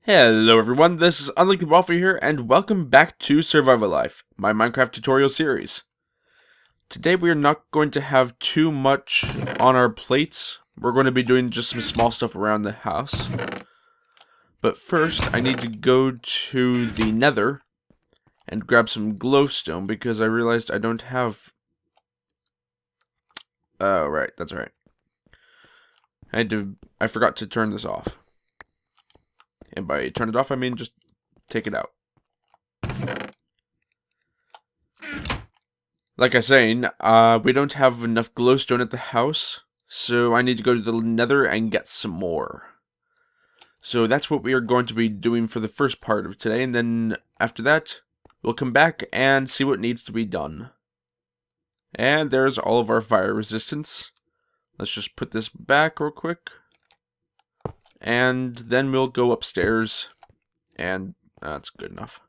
Hello everyone, this is Unlikely Waffle here, and welcome back to Survival Life, my Minecraft tutorial series. Today we are not going to have too much on our plates. We're going to be doing just some small stuff around the house. But first, I need to go to the Nether and grab some glowstone because I realized I don't have... Oh, right, that's right. I forgot to turn this off. And by turn it off, I mean just take it out. Like I was saying, we don't have enough glowstone at the house, so I need to go to the Nether and get some more. So that's what we are going to be doing for the first part of today, and then after that, we'll come back and see what needs to be done. And there's all of our fire resistance. Let's just put this back real quick. And then we'll go upstairs, and that's good enough.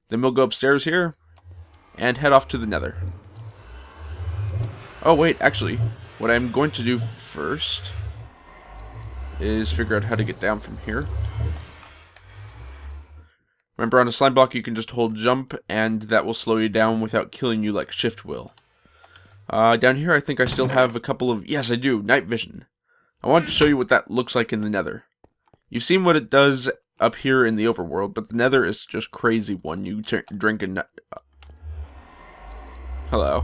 Then we'll go upstairs here, and head off to the Nether. Oh wait, actually, what I'm going to do first is figure out how to get down from here. Remember, on a slime block you can just hold jump, and that will slow you down without killing you like shift will. Down here I think I still have a couple of... Yes, I do, night vision. I wanted to show you what that looks like in the Nether. You've seen what it does up here in the overworld, but the Nether is just crazy when you drink a Hello.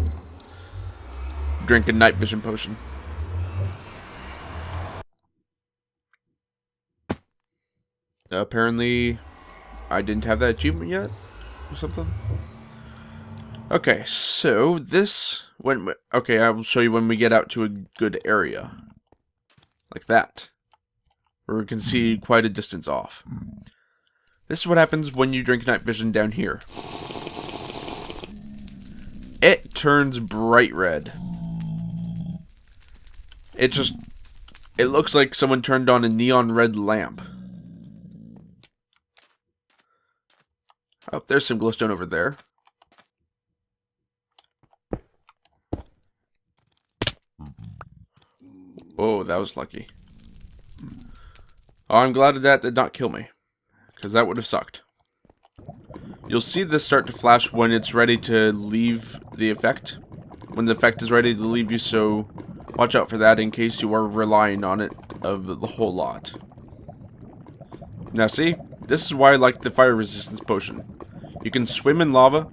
Drink a night vision potion. Apparently, I didn't have that achievement yet, or something. Okay, so this... Okay, I will show you when we get out to a good area. Like that. Where we can see quite a distance off. This is what happens when you drink night vision down here. It turns bright red. It looks like someone turned on a neon red lamp. Oh, there's some glowstone over there. Oh, that was lucky. Oh, I'm glad that did not kill me, because that would have sucked. You'll see this start to flash when it's ready to leave the effect. When the effect is ready to leave you, so watch out for that in case you are relying on it of the whole lot. Now see, this is why I like the fire resistance potion. You can swim in lava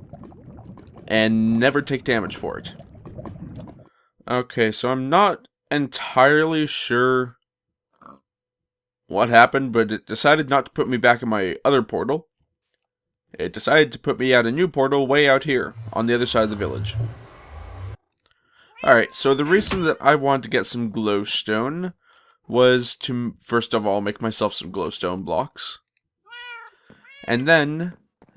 and never take damage for it. Okay, so I'm not entirely sure what happened, but it decided not to put me back in my other portal. It decided to put me at a new portal way out here, on the other side of the village. Alright, so the reason that I wanted to get some glowstone was to, first of all, make myself some glowstone blocks. And then,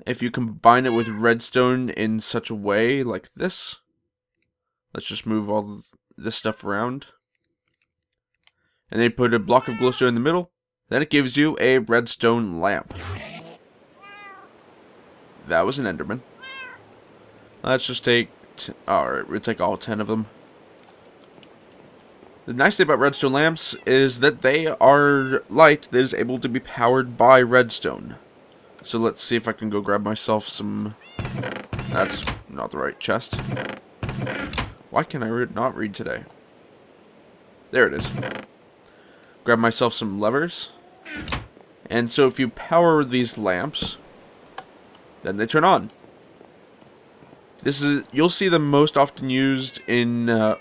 if you combine it with redstone in such a way like this, let's just move all this stuff around. And then put a block of glowstone in the middle. Then it gives you a redstone lamp. That was an Enderman. Let's just take... Alright, we'll take all 10 of them. The nice thing about redstone lamps is that they are light that is able to be powered by redstone. So let's see if I can go grab myself some... That's not the right chest. Why can I not read today? There it is. Grab myself some levers. And so if you power these lamps, then they turn on. You'll see them most often used in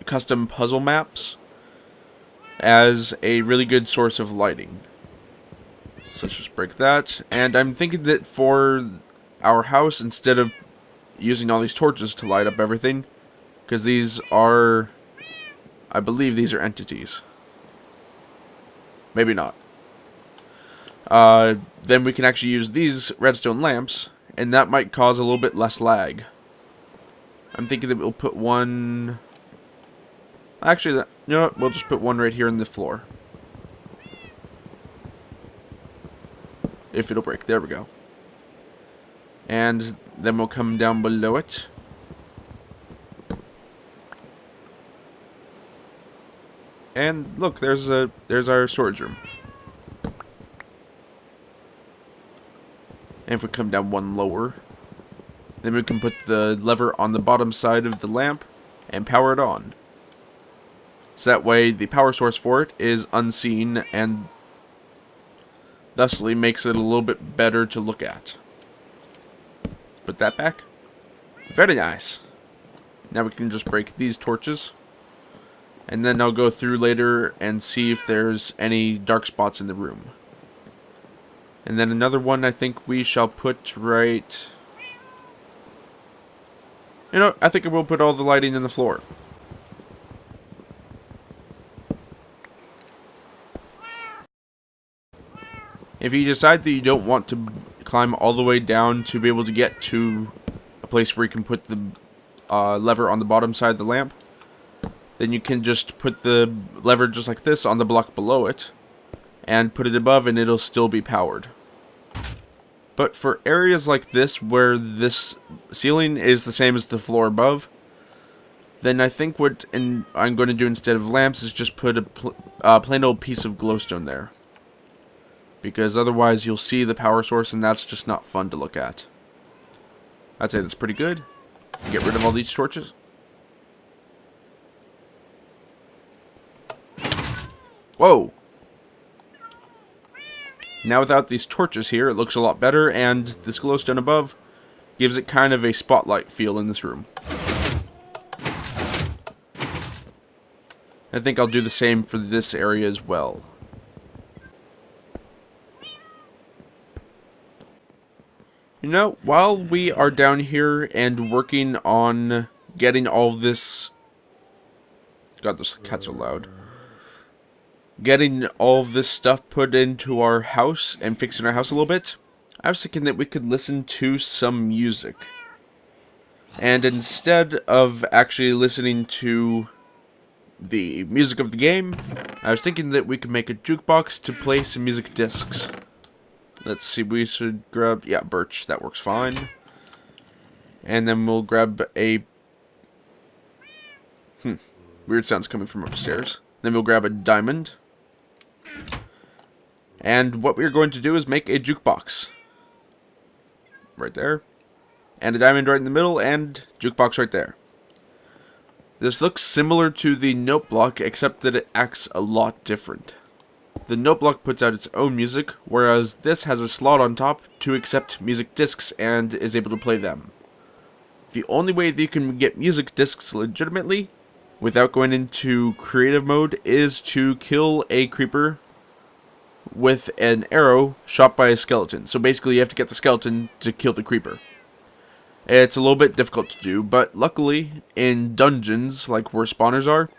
custom puzzle maps as a really good source of lighting. So let's just break that. And I'm thinking that for our house, instead of using all these torches to light up everything, because these are, I believe these are entities. Maybe not. Then we can actually use these redstone lamps, and that might cause a little bit less lag. I'm thinking that we'll put one... Actually, you know what? We'll just put one right here in the floor. If it'll break. There we go. And then we'll come down below it. And look, there's our storage room. And if we come down one lower, then we can put the lever on the bottom side of the lamp and power it on. So that way the power source for it is unseen and thusly makes it a little bit better to look at. Put that back. Very nice. Now we can just break these torches. And then I'll go through later and see if there's any dark spots in the room. And then another one I think we shall put right... You know, I think I will put all the lighting in the floor. If you decide that you don't want to climb all the way down to be able to get to a place where you can put the lever on the bottom side of the lamp, then you can just put the lever just like this on the block below it and put it above and it'll still be powered. But for areas like this where this ceiling is the same as the floor above, then I think what I'm going to do instead of lamps is just put a plain old piece of glowstone there. Because otherwise you'll see the power source and that's just not fun to look at. I'd say that's pretty good. Get rid of all these torches. Whoa! Now without these torches here, it looks a lot better, and this glowstone above gives it kind of a spotlight feel in this room. I think I'll do the same for this area as well. You know, while we are down here and working on getting all this... God, those cats are loud. Getting all this stuff put into our house and fixing our house a little bit, I was thinking that we could listen to some music. And instead of actually listening to the music of the game, I was thinking that we could make a jukebox to play some music discs. Let's see, we should grab, yeah, birch, that works fine. And then we'll grab a, weird sounds coming from upstairs. Then we'll grab a diamond. And what we're going to do is make a jukebox. Right there. And a diamond right in the middle, and jukebox right there. This looks similar to the note block, except that it acts a lot different. The note block puts out its own music, whereas this has a slot on top to accept music discs and is able to play them. The only way that you can get music discs legitimately, without going into creative mode, is to kill a creeper with an arrow shot by a skeleton. So basically you have to get the skeleton to kill the creeper. It's a little bit difficult to do, but luckily in dungeons, like where spawners are,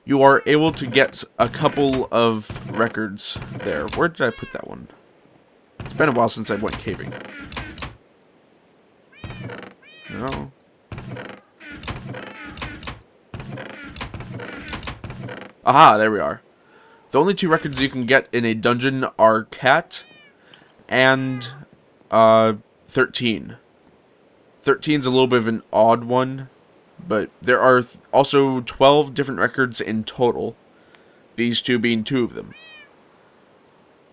you are able to get a couple of records there. Where did I put that one? It's been a while since I went caving. No. Aha, there we are. The only two records you can get in a dungeon are Cat and 13. 13's a little bit of an odd one, but there are also 12 different records in total, these two being two of them.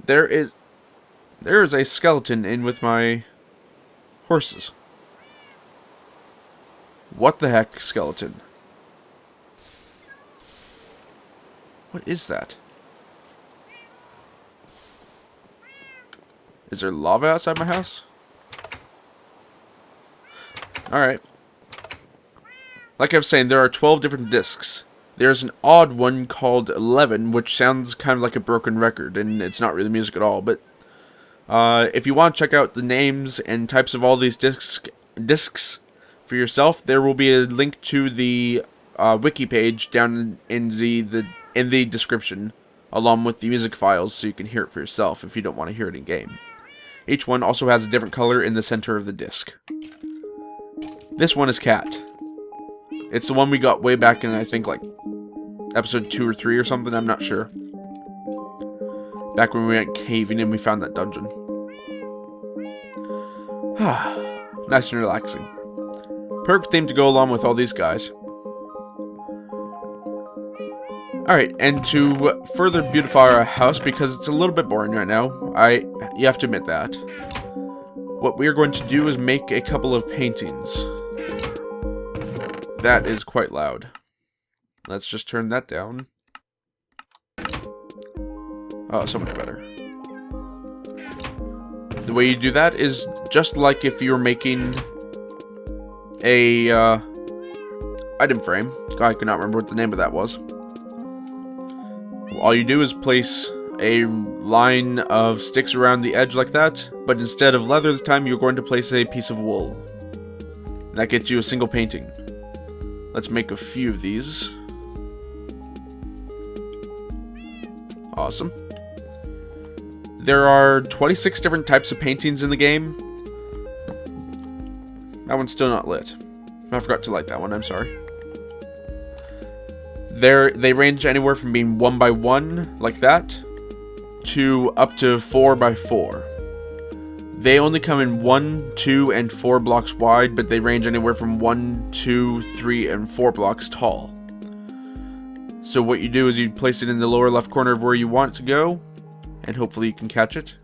There is a skeleton in with my horses. What the heck, skeleton? What is that? Is there lava outside my house? Alright. Like I was saying, there are 12 different discs. There's an odd one called 11, which sounds kind of like a broken record, and it's not really music at all, but if you want to check out the names and types of all these discs for yourself, there will be a link to the wiki page down in the description, along with the music files, so you can hear it for yourself if you don't want to hear it in game. Each one also has a different color in the center of the disc. This one is Cat. It's the one we got way back in, I think, like, episode 2 or 3 or something, I'm not sure. Back when we went caving and we found that dungeon. Nice and relaxing. Perfect theme to go along with all these guys. Alright, and to further beautify our house, because it's a little bit boring right now, you have to admit that, what we're going to do is make a couple of paintings. That is quite loud. Let's just turn that down. Oh, so much better. The way you do that is just like if you're making a item frame. I cannot remember what the name of that was. All you do is place a line of sticks around the edge like that, but instead of leather this time, you're going to place a piece of wool. And that gets you a single painting. Let's make a few of these. Awesome. There are 26 different types of paintings in the game. That one's still not lit. I forgot to light that one, I'm sorry. They range anywhere from being 1 by 1, like that, to up to 4 by 4. They only come in 1, 2, and 4 blocks wide, but they range anywhere from 1, 2, 3, and 4 blocks tall. So what you do is you place it in the lower left corner of where you want it to go, and hopefully you can catch it.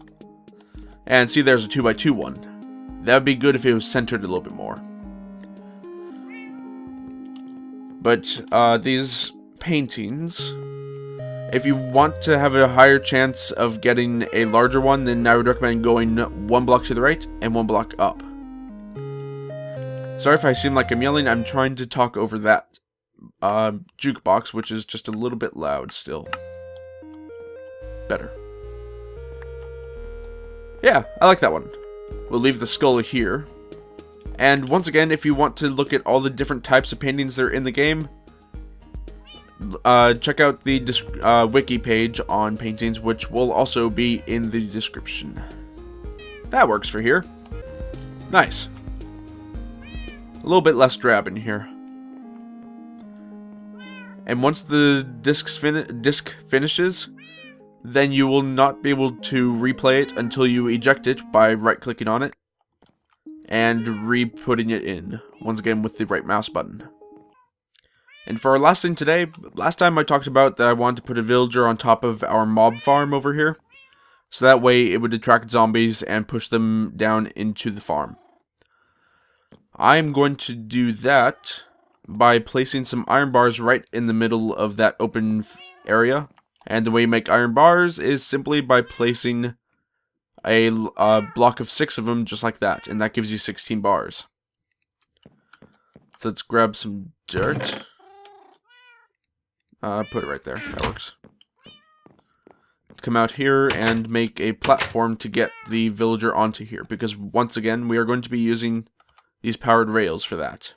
And see, there's a 2 by 2 one. That would be good if it was centered a little bit more. But these paintings, if you want to have a higher chance of getting a larger one, then I would recommend going 1 block to the right and 1 block up. Sorry if I seem like I'm yelling, I'm trying to talk over that jukebox, which is just a little bit loud still. Better. Yeah, I like that one. We'll leave the skull here. And once again, if you want to look at all the different types of paintings that are in the game, check out the wiki page on paintings, which will also be in the description. That works for here. Nice. A little bit less drab in here. And once the disc finishes, then you will not be able to replay it until you eject it by right-clicking on it and re-putting it in, once again with the right mouse button. And for our last thing today, last time I talked about that I wanted to put a villager on top of our mob farm over here, so that way it would attract zombies and push them down into the farm. I'm going to do that by placing some iron bars right in the middle of that open area. And the way you make iron bars is simply by placing a block of 6 of them just like that, and that gives you 16 bars. So let's grab some dirt. Put it right there. That works. Come out here and make a platform to get the villager onto here, because once again we are going to be using these powered rails for that.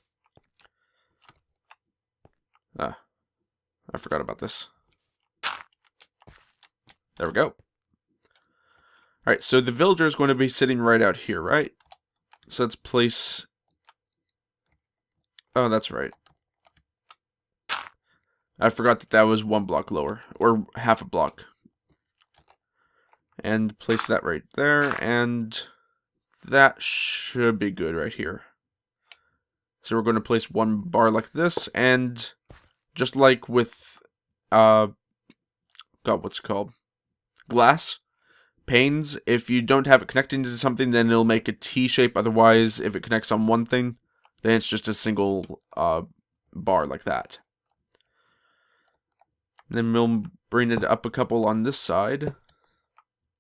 I forgot about this. There we go. Alright, so the villager is going to be sitting right out here, right? So let's place... Oh, that's right. I forgot that was 1 block lower, or half a block. And place that right there, and that should be good right here. So we're going to place 1 bar like this, and just like with, God, what's it called? Glass panes, if you don't have it connecting to something, then it'll make a T shape. Otherwise, if it connects on one thing, then it's just a single bar like that. And then we'll bring it up a couple on this side.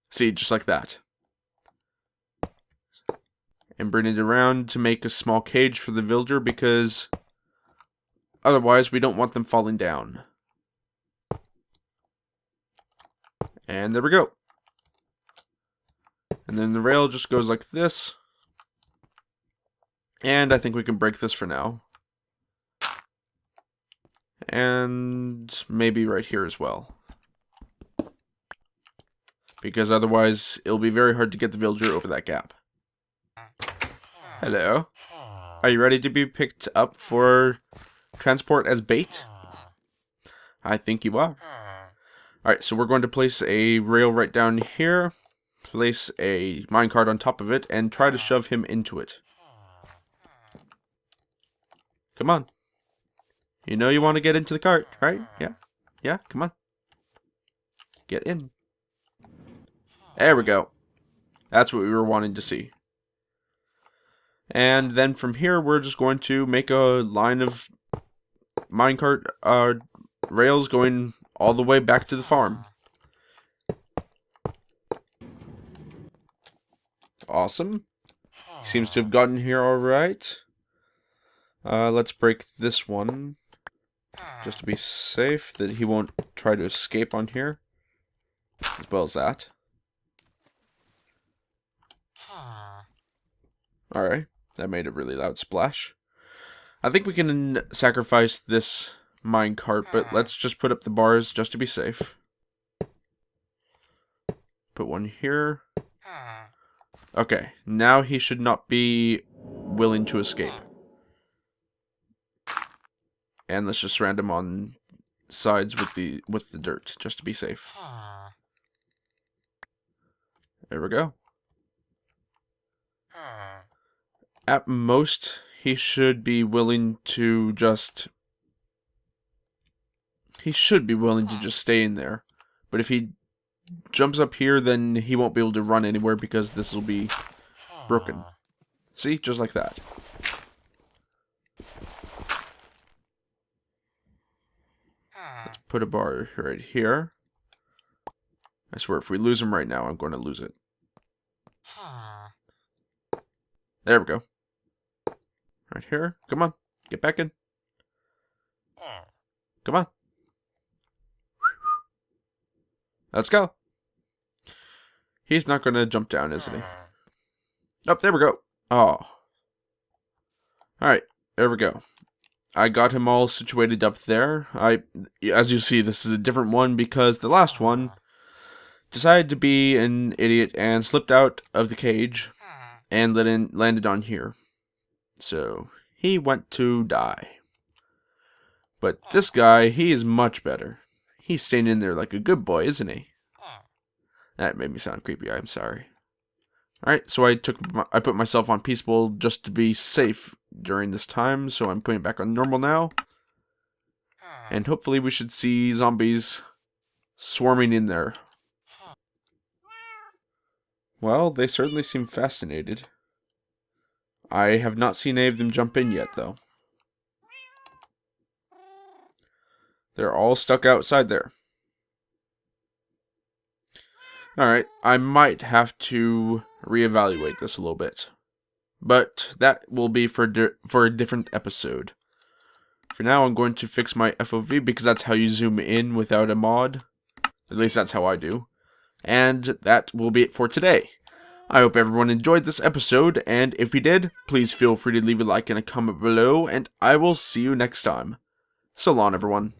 See, just like that. And bring it around to make a small cage for the villager, because otherwise we don't want them falling down. And there we go. And then the rail just goes like this. And I think we can break this for now. And maybe right here as well. Because otherwise it'll be very hard to get the villager over that gap. Hello. Are you ready to be picked up for transport as bait? I think you are. Alright, so we're going to place a rail right down here, place a minecart on top of it, and try to shove him into it. Come on. You know you want to get into the cart, right? Yeah? Yeah, come on. Get in. There we go. That's what we were wanting to see. And then from here, we're just going to make a line of minecart rails going all the way back to the farm. Awesome. He seems to have gotten here alright. Let's break this one, just to be safe, that he won't try to escape on here, as well as that. Alright, that made a really loud splash. I think we can sacrifice this minecart, but let's just put up the bars just to be safe. Put one here. Okay, now he should not be willing to escape. And let's just surround him on sides with the dirt, just to be safe. There we go. At most, he should be willing to just... He should be willing to just stay in there. But if he jumps up here, then he won't be able to run anywhere because this will be broken. See? Just like that. Let's put a bar right here. I swear, if we lose him right now, I'm going to lose it. There we go. Right here. Come on. Get back in. Come on. Let's go. He's not going to jump down, isn't he? Oh, there we go. Oh. Alright. There we go. I got him all situated up there. As you see, this is a different one because the last one decided to be an idiot and slipped out of the cage and landed on here. So, he went to die. But this guy, he is much better. He's staying in there like a good boy, isn't he? That made me sound creepy, I'm sorry. Alright, so I put myself on peaceful just to be safe during this time, so I'm putting it back on normal now. And hopefully we should see zombies swarming in there. Well, they certainly seem fascinated. I have not seen any of them jump in yet, though. They're all stuck outside there. Alright, I might have to reevaluate this a little bit. But that will be for a different episode. For now, I'm going to fix my FOV because that's how you zoom in without a mod. At least that's how I do. And that will be it for today. I hope everyone enjoyed this episode, and if you did, please feel free to leave a like and a comment below, and I will see you next time. So long, everyone.